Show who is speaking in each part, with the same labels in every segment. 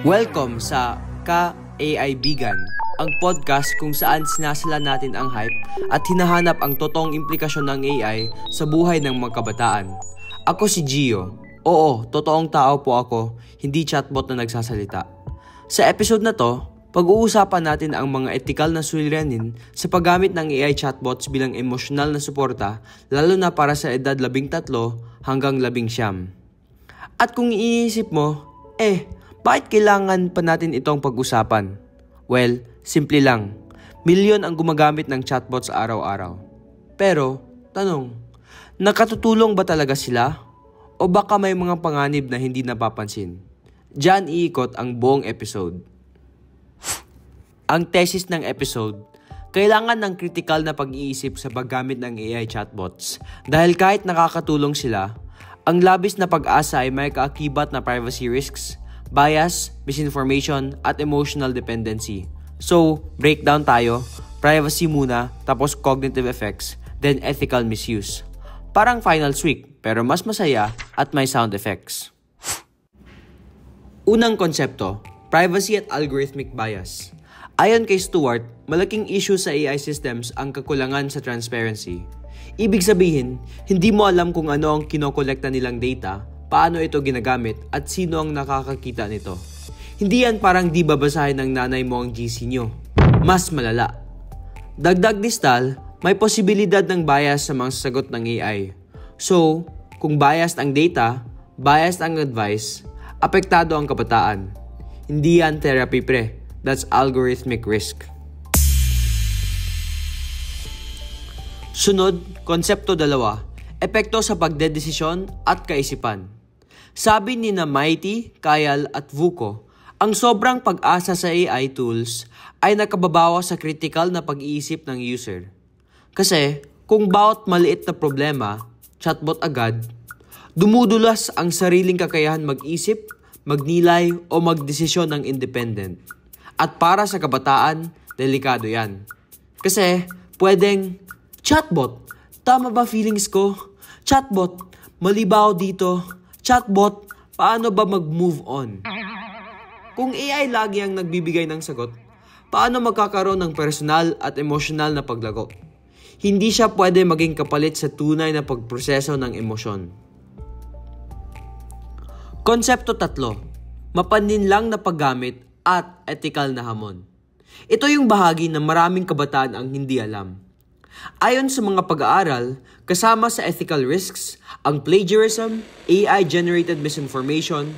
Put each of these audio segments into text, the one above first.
Speaker 1: Welcome sa Ka-AI-Bigan, ang podcast kung saan sinasala natin ang hype at hinahanap ang totoong implikasyon ng AI sa buhay ng mga kabataan. Ako si Gio. Oo, totoong tao po ako, hindi chatbot na nagsasalita. Sa episode na to, pag-uusapan natin ang mga etikal na suliranin sa paggamit ng AI chatbots bilang emosyonal na suporta, lalo na para sa edad 13 hanggang 19. At kung iisip mo, bakit kailangan pa natin itong pag-usapan? Well, simple lang. Milyon ang gumagamit ng chatbots araw-araw. Pero, tanong, nakatutulong ba talaga sila? O baka may mga panganib na hindi napapansin? Diyan iikot ang buong episode. Ang thesis ng episode, kailangan ng kritikal na pag-iisip sa paggamit ng AI chatbots dahil kahit nakakatulong sila, ang labis na pag-asa ay may kaakibat na privacy risks, bias, misinformation, at emotional dependency. So, breakdown tayo, privacy muna, tapos cognitive effects, then ethical misuse. Parang final week, pero mas masaya at may sound effects. Unang konsepto, privacy at algorithmic bias. Ayon kay Stewart, malaking issue sa AI systems ang kakulangan sa transparency. Ibig sabihin, hindi mo alam kung ano ang kinokolekta nilang data, paano ito ginagamit, at sino ang nakakakita nito. Hindi yan parang di babasahin ng nanay mo ang GC nyo. Mas malala. Dagdag distal, may posibilidad ng bias sa mga sagot ng AI. So, kung biased ang data, biased ang advice, apektado ang kabataan. Hindi yan therapy pre. That's algorithmic risk. Sunod, konsepto 2, epekto sa pagdedesisyon at kaisipan. Sabi ni Mighty, Kayal at Vuko, ang sobrang pag-asa sa AI tools ay nakababawa sa critical na pag-iisip ng user. Kasi kung bawat maliit na problema, chatbot agad, dumudulas ang sariling kakayahan mag-isip, magnilay o magdesisyon ng independent. At para sa kabataan, delikado yan. Kasi pwedeng, chatbot, tama ba feelings ko? Chatbot, mali ba ako dito? Chatbot, paano ba mag-move on? Kung AI lagi ang nagbibigay ng sagot, paano magkakaroon ng personal at emosyonal na paglago? Hindi siya pwede maging kapalit sa tunay na pagproseso ng emosyon. Konsepto 3, mapaninlang na paggamit at ethical na hamon. Ito yung bahagi na maraming kabataan ang hindi alam. Ayon sa mga pag-aaral, kasama sa ethical risks, ang plagiarism, AI-generated misinformation,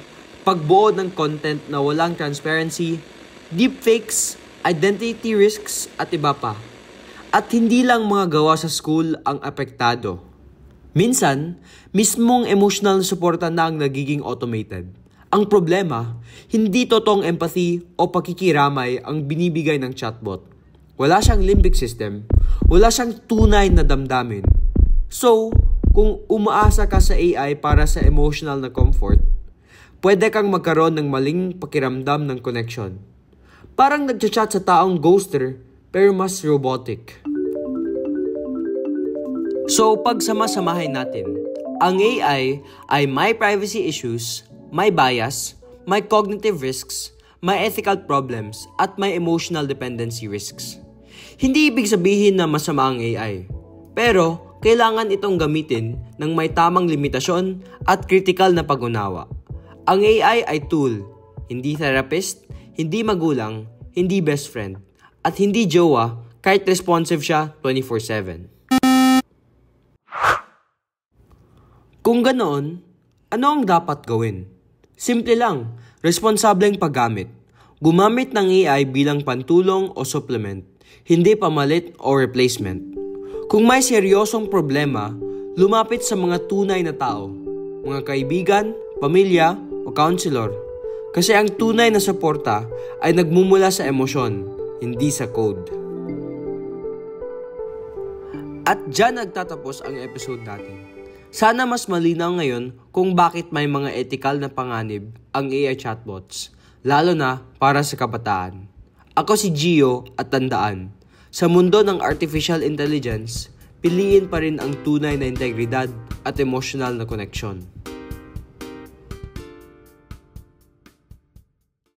Speaker 1: pagbuo ng content na walang transparency, deepfakes, identity risks at iba pa. At hindi lang mga gawa sa school ang apektado. Minsan, mismong emotional suporta na ang nagiging automated. Ang problema, hindi totoong empathy o pakikiramay ang binibigay ng chatbot. Wala siyang limbic system, wala siyang tunay na damdamin. So, kung umaasa ka sa AI para sa emotional na comfort, pwede kang magkaroon ng maling pakiramdam ng connection. Parang nagchat-chat sa taong ghoster, pero mas robotic. So, pagsama-samahin natin, ang AI ay may privacy issues, may bias, may cognitive risks, may ethical problems, at may emotional dependency risks. Hindi ibig sabihin na masama ang AI, pero kailangan itong gamitin ng may tamang limitasyon at critical na pag-unawa. Ang AI ay tool, hindi therapist, hindi magulang, hindi best friend, at hindi jowa kahit responsive siya 24/7. Kung ganoon, ano ang dapat gawin? Simple lang, responsableng paggamit. Gumamit ng AI bilang pantulong o supplement, hindi pamalit o replacement. Kung may seryosong problema, lumapit sa mga tunay na tao, mga kaibigan, pamilya o counselor. Kasi ang tunay na suporta ay nagmumula sa emosyon, hindi sa code. At dyan nagtatapos ang episode natin. Sana mas malinaw ngayon kung bakit may mga ethical na panganib ang AI chatbots, lalo na para sa kabataan. Ako si Gio at tandaan, sa mundo ng artificial intelligence, piliin pa rin ang tunay na integridad at emotional na koneksyon.